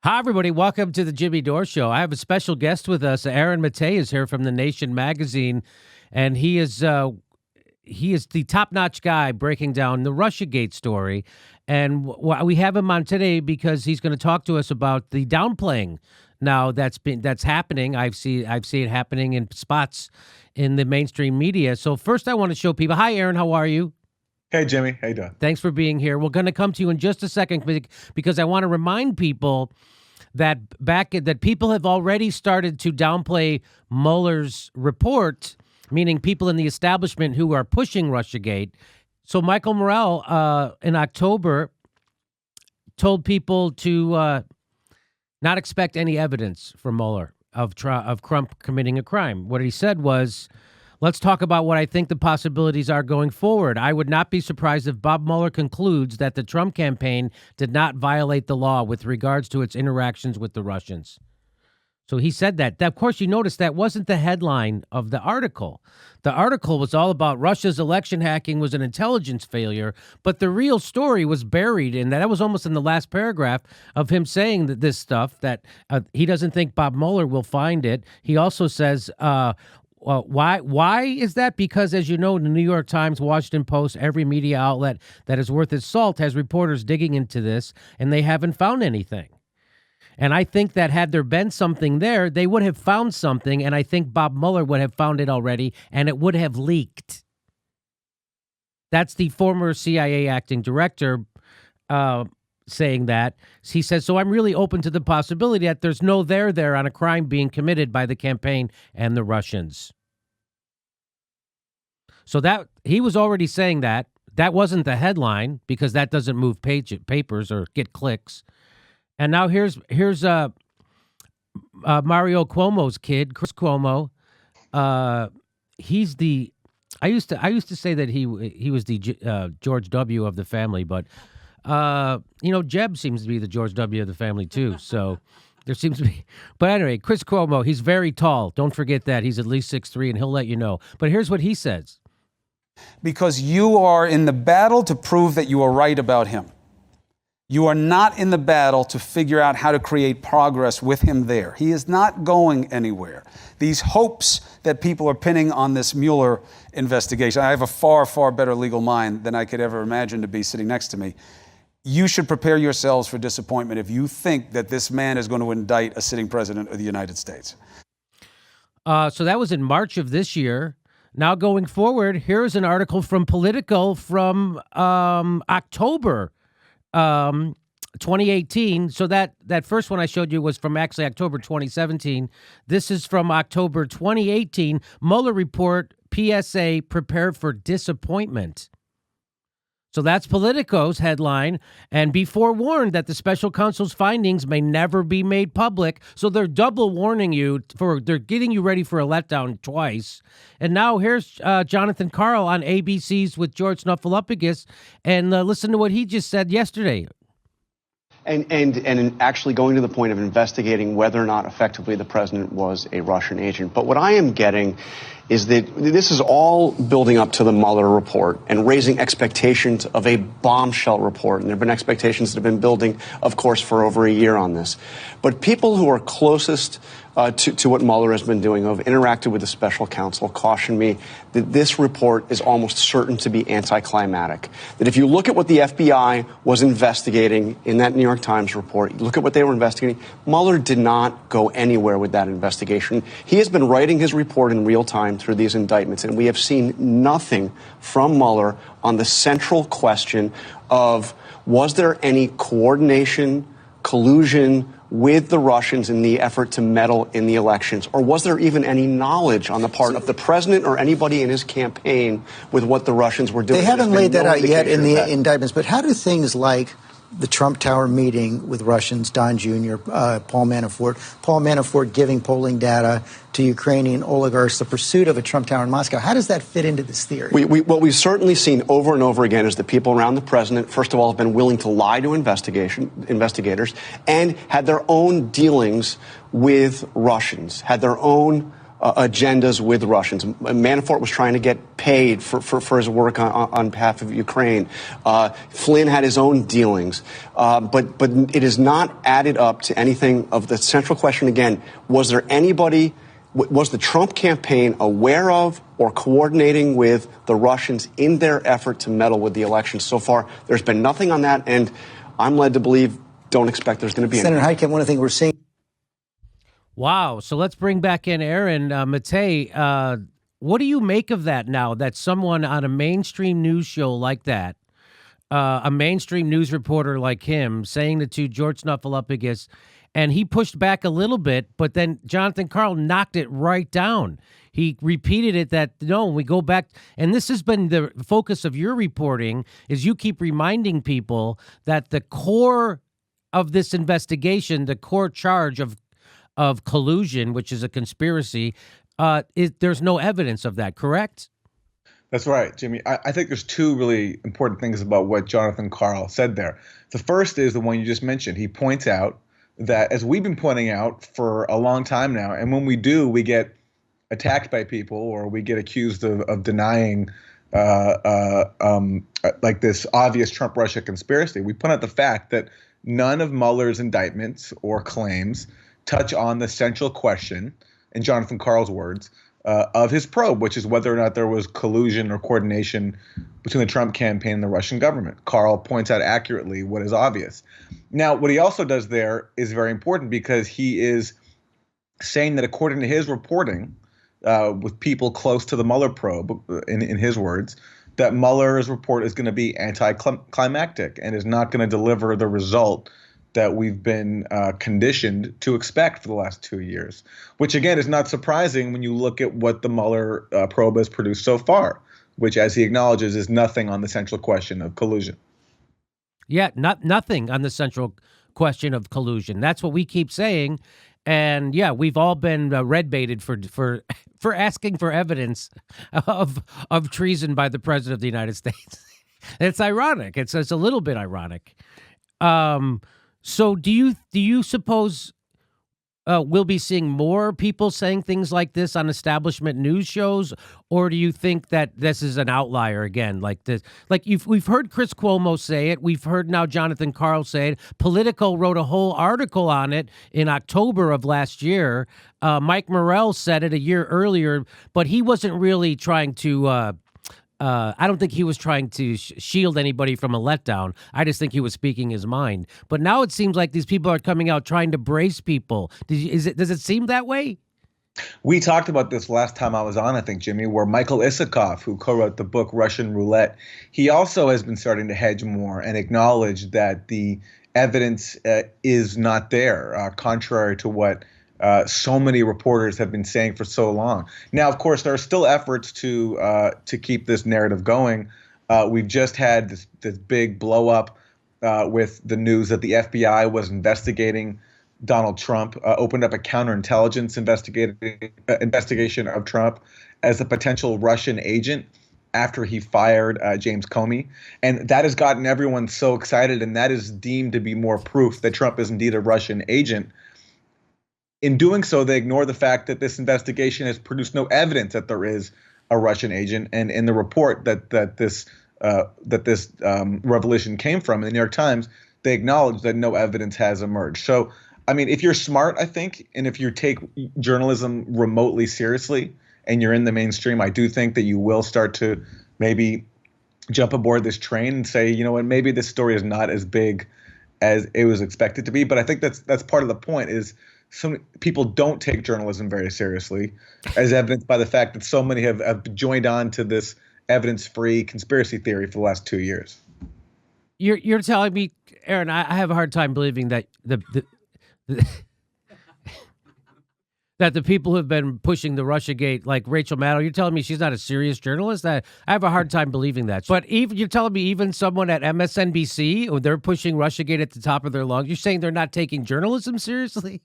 Hi, everybody. Welcome to the Jimmy Dore Show. I have a special guest with us. Aaron Maté is here from The Nation magazine, and he is the top-notch guy breaking down the RussiaGate story. And we have him on today because he's going to talk to us about the downplaying now that's happening. I've seen it happening in spots in the mainstream media. So first, I want to show people. Hi, Aaron. How are you? Hey, Jimmy. How you doing? Thanks for being here. We're going to come to you in just a second because I want to remind people that people have already started to downplay Mueller's report, meaning people in the establishment who are pushing RussiaGate. So Michael Morell in October told people to not expect any evidence from Mueller of Trump committing a crime. What he said was, let's talk about what I think the possibilities are going forward. I would not be surprised if Bob Mueller concludes that the Trump campaign did not violate the law with regards to its interactions with the Russians. So he said that. Of course, you notice that wasn't the headline of the article. The article was all about Russia's election hacking was an intelligence failure, but the real story was buried in that. That was almost in the last paragraph of him saying that this stuff, that he doesn't think Bob Mueller will find it. He also says, why is that? Because, as you know, the New York Times, Washington Post, every media outlet that is worth its salt has reporters digging into this, and they haven't found anything. And I think that had there been something there, they would have found something, and I think Bob Mueller would have found it already, and it would have leaked. That's the former CIA acting director saying that. He says, so I'm really open to the possibility that there's no there on a crime being committed by the campaign and the Russians. So that he was already saying that. That wasn't the headline because that doesn't move papers or get clicks. And now here's Mario Cuomo's kid, Chris Cuomo. He's the I used to say that he was the George W. of the family, but Jeb seems to be the George W. of the family too. So there seems to be. But anyway, Chris Cuomo, he's very tall. Don't forget that. He's at least 6'3", and he'll let you know. But here's what he says. Because you are in the battle to prove that you are right about him. You are not in the battle to figure out how to create progress with him there. He is not going anywhere. These hopes that people are pinning on this Mueller investigation, I have a far, far better legal mind than I could ever imagine to be sitting next to me. You should prepare yourselves for disappointment if you think that this man is going to indict a sitting president of the United States. So that was in March of this year. Now going forward, here's an article from Politico from October 2018. So that first one I showed you was from actually October 2017. This is from October 2018. Mueller report, PSA, prepare for disappointment. So that's Politico's headline, and be forewarned that the special counsel's findings may never be made public. So they're double warning you they're getting you ready for a letdown twice. And now here's Jonathan Karl on ABC's with George Snuffleupagus, and listen to what he just said yesterday. And actually going to the point of investigating whether or not effectively the president was a Russian agent. But what I am getting is that this is all building up to the Mueller report and raising expectations of a bombshell report. And there have been expectations that have been building, of course, for over a year on this. But people who are closest to what Mueller has been doing, who have interacted with the special counsel, caution me that this report is almost certain to be anti-climactic. That if you look at what the FBI was investigating in that New York Times report, you look at what they were investigating, Mueller did not go anywhere with that investigation. He has been writing his report in real time through these indictments, and we have seen nothing from Mueller on the central question of, was there any coordination, collusion with the Russians in the effort to meddle in the elections? Or was there even any knowledge on the part of the president or anybody in his campaign with what the Russians were doing? They haven't laid that out yet in the indictments, but how do things like the Trump Tower meeting with Russians, Don Jr., Paul Manafort giving polling data to Ukrainian oligarchs, the pursuit of a Trump Tower in Moscow, how does that fit into this theory? What we've certainly seen over and over again is that people around the president, first of all, have been willing to lie to investigators and had their own dealings with Russians, had their own agendas with Russians. Manafort was trying to get paid for his work on behalf of Ukraine. Flynn had his own dealings. But it is not added up to anything of the central question again. Was there anybody, was the Trump campaign aware of or coordinating with the Russians in their effort to meddle with the election? So far, there's been nothing on that, and I'm led to believe, don't expect there's going to be Senator anything. Heitkamp, one of the things we're seeing. Wow. So let's bring back in Aaron. Maté, what do you make of that now, that someone on a mainstream news show like that, a mainstream news reporter like him, saying that to George Snuffleupagus, and he pushed back a little bit, but then Jonathan Karl knocked it right down. He repeated it that, no, we go back, and this has been the focus of your reporting, is you keep reminding people that the core of this investigation, the core charge of collusion, which is a conspiracy, there's no evidence of that, correct? That's right, Jimmy. I think there's two really important things about what Jonathan Karl said there. The first is the one you just mentioned. He points out that, as we've been pointing out for a long time now, and when we do, we get attacked by people or we get accused of denying like this obvious Trump-Russia conspiracy. We point out the fact that none of Mueller's indictments or claims touch on the central question, in Jonathan Karl's words, of his probe, which is whether or not there was collusion or coordination between the Trump campaign and the Russian government. Karl points out accurately what is obvious. Now, what he also does there is very important, because he is saying that according to his reporting, with people close to the Mueller probe, in his words, that Mueller's report is going to be anti-climactic and is not going to deliver the result that we've been conditioned to expect for the last 2 years, which, again, is not surprising when you look at what the Mueller probe has produced so far, which, as he acknowledges, is nothing on the central question of collusion. Yeah, nothing on the central question of collusion. That's what we keep saying. And yeah, we've all been red baited for asking for evidence of treason by the president of the United States. It's ironic. It's a little bit ironic. So do you suppose we'll be seeing more people saying things like this on establishment news shows, or do you think that this is an outlier again? Like this, we've heard Chris Cuomo say it, we've heard now Jonathan Karl say it. Politico wrote a whole article on it in October of last year. Mike Morrell said it a year earlier, but he wasn't really trying to. I don't think he was trying to shield anybody from a letdown. I just think he was speaking his mind. But now it seems like these people are coming out trying to brace people. Does it seem that way? We talked about this last time I was on, I think, Jimmy, where Michael Isikoff, who co-wrote the book Russian Roulette, he also has been starting to hedge more and acknowledge that the evidence is not there, contrary to what so many reporters have been saying for so long. Now, of course, there are still efforts to keep this narrative going. We've just had this big blow up with the news that the FBI was investigating Donald Trump, opened up a counterintelligence investigation of Trump as a potential Russian agent after he fired James Comey. And that has gotten everyone so excited, and that is deemed to be more proof that Trump is indeed a Russian agent. In doing so, they ignore the fact that this investigation has produced no evidence that there is a Russian agent. And in the report that this revelation came from, in the New York Times, they acknowledge that no evidence has emerged. So, I mean, if you're smart, I think, and if you take journalism remotely seriously and you're in the mainstream, I do think that you will start to maybe jump aboard this train and say, you know what, maybe this story is not as big as it was expected to be. But I think that's part of the point, is so many people don't take journalism very seriously, as evidenced by the fact that so many have joined on to this evidence-free conspiracy theory for the last 2 years. You're telling me, Aaron, I have a hard time believing that that the people who have been pushing the RussiaGate, like Rachel Maddow, you're telling me she's not a serious journalist? I have a hard time believing that. But you're telling me even someone at MSNBC, or they're pushing RussiaGate at the top of their lungs, you're saying they're not taking journalism seriously?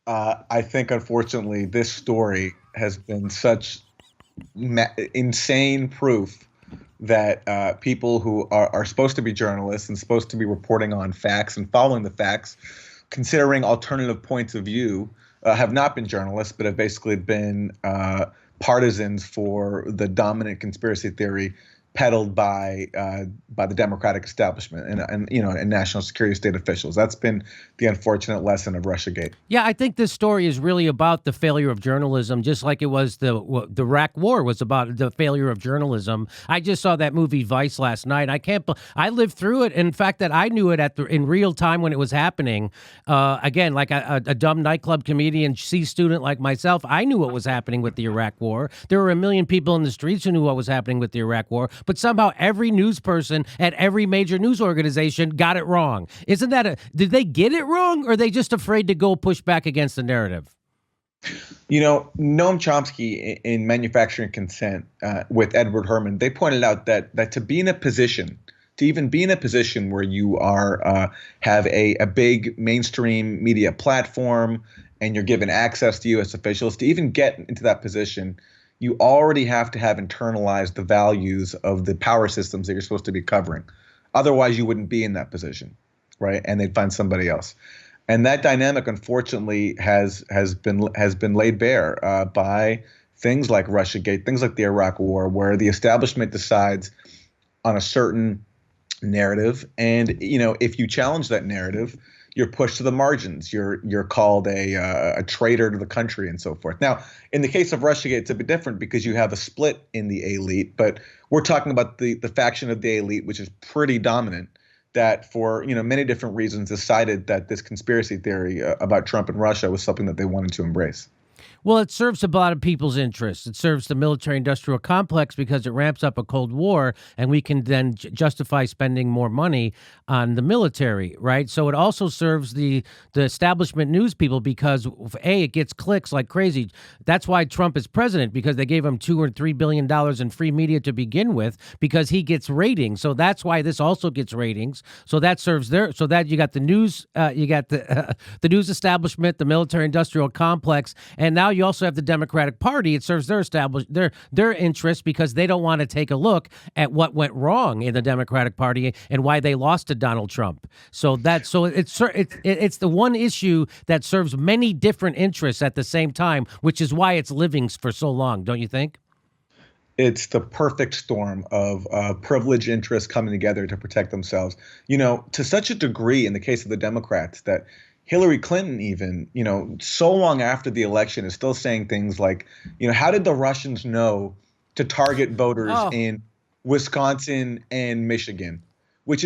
I think, unfortunately, this story has been such insane proof that people who are supposed to be journalists and supposed to be reporting on facts and following the facts, considering alternative points of view, have not been journalists, but have basically been partisans for the dominant conspiracy theory peddled by the Democratic establishment and national security state officials. That's been the unfortunate lesson of RussiaGate. Yeah, I think this story is really about the failure of journalism, just like it was the Iraq War was about the failure of journalism. I just saw that movie Vice last night. I lived through it. In fact, that I knew it in real time when it was happening. Again, like a dumb nightclub comedian, C student like myself, I knew what was happening with the Iraq War. There were a million people in the streets who knew what was happening with the Iraq War, but somehow every news person at every major news organization got it wrong. Isn't that did they get it wrong, or are they just afraid to go push back against the narrative? Noam Chomsky in Manufacturing Consent with Edward Herman, they pointed out that to even be in a position where you have a big mainstream media platform and you're given access to U.S. officials, to even get into that position, you already have to have internalized the values of the power systems that you're supposed to be covering. Otherwise, you wouldn't be in that position, right? And they'd find somebody else. And that dynamic, unfortunately, has been laid bare by things like RussiaGate, things like the Iraq War, where the establishment decides on a certain narrative, and if you challenge that narrative, you're pushed to the margins. You're called a traitor to the country and so forth. Now, in the case of RussiaGate, it's a bit different because you have a split in the elite, but we're talking about the faction of the elite, which is pretty dominant, that for many different reasons decided that this conspiracy theory about Trump and Russia was something that they wanted to embrace. Well, it serves a lot of people's interests. It serves the military-industrial complex because it ramps up a Cold War, and we can then justify spending more money on the military, right? So it also serves the establishment news people because, A, it gets clicks like crazy. That's why Trump is president, because they gave him $2 or $3 billion in free media to begin with, because he gets ratings. So that's why this also gets ratings. So that serves so that you got the news, you got the news establishment, the military-industrial complex, and now you also have the Democratic Party. It serves their interests because they don't want to take a look at what went wrong in the Democratic Party and why they lost to Donald Trump. So it's the one issue that serves many different interests at the same time, which is why it's living for so long, don't you think? It's the perfect storm of privileged interests coming together to protect themselves. To such a degree in the case of the Democrats that Hillary Clinton, even, so long after the election, is still saying things like, how did the Russians know to target voters in Wisconsin and Michigan? Which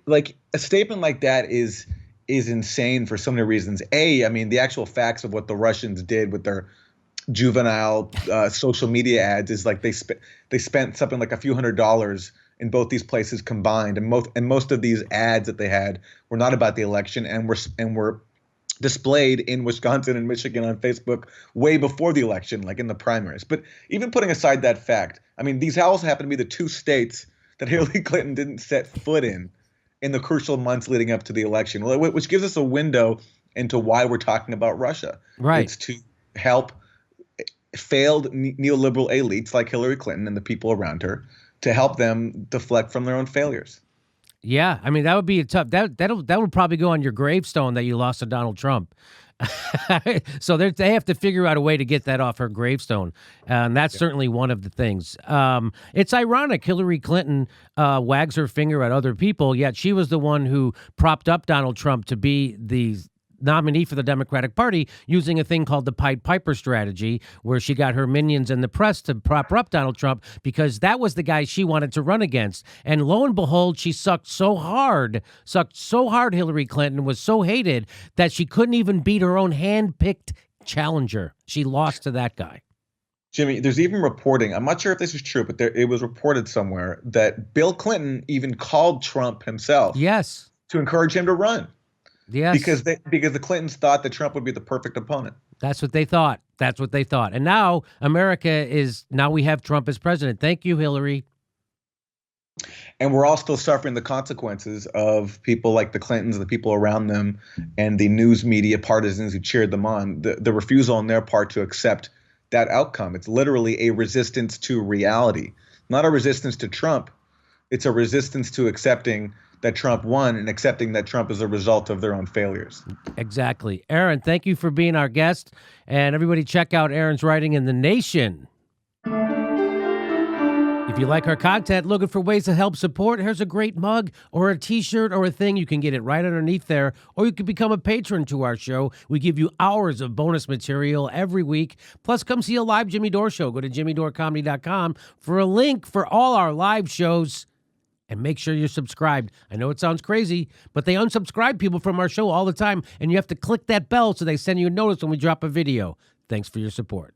like a statement like that is insane for so many reasons. The actual facts of what the Russians did with their juvenile social media ads is like they spent something like a few $100s in both these places combined, and most of these ads that they had were not about the election and were displayed in Wisconsin and Michigan on Facebook way before the election, like in the primaries. But even putting aside that fact, these also happen to be the two states that Hillary Clinton didn't set foot in the crucial months leading up to the election, which gives us a window into why we're talking about Russia. Right. It's to help failed neoliberal elites like Hillary Clinton and the people around her, to help them deflect from their own failures. Yeah, that would be a tough. That would probably go on your gravestone that you lost to Donald Trump. So they have to figure out a way to get that off her gravestone, and that's certainly one of the things. It's ironic Hillary Clinton wags her finger at other people, yet she was the one who propped up Donald Trump to be the nominee for the Democratic Party, using a thing called the Pied Piper strategy, where she got her minions in the press to prop up Donald Trump because that was the guy she wanted to run against. And lo and behold, she sucked so hard, Hillary Clinton was so hated that she couldn't even beat her own hand-picked challenger. She lost to that guy. Jimmy, there's even reporting, I'm not sure if this is true, but it was reported somewhere that Bill Clinton even called Trump himself. Yes. To encourage him to run. Yes. Because the Clintons thought that Trump would be the perfect opponent. That's what they thought. And now now we have Trump as president. Thank you, Hillary. And we're all still suffering the consequences of people like the Clintons, the people around them, and the news media partisans who cheered them on. The refusal on their part to accept that outcome. It's literally a resistance to reality, not a resistance to Trump. It's a resistance to accepting that Trump won and accepting that Trump is a result of their own failures. Exactly. Aaron, thank you for being our guest. And everybody check out Aaron's writing in The Nation. If you like our content, looking for ways to help support, here's a great mug or a t-shirt or a thing. You can get it right underneath there, or you can become a patron to our show. We give you hours of bonus material every week. Plus, come see a live Jimmy Dore show. Go to jimmydorecomedy.com for a link for all our live shows. And make sure you're subscribed. I know it sounds crazy, but they unsubscribe people from our show all the time, and you have to click that bell so they send you a notice when we drop a video. Thanks for your support.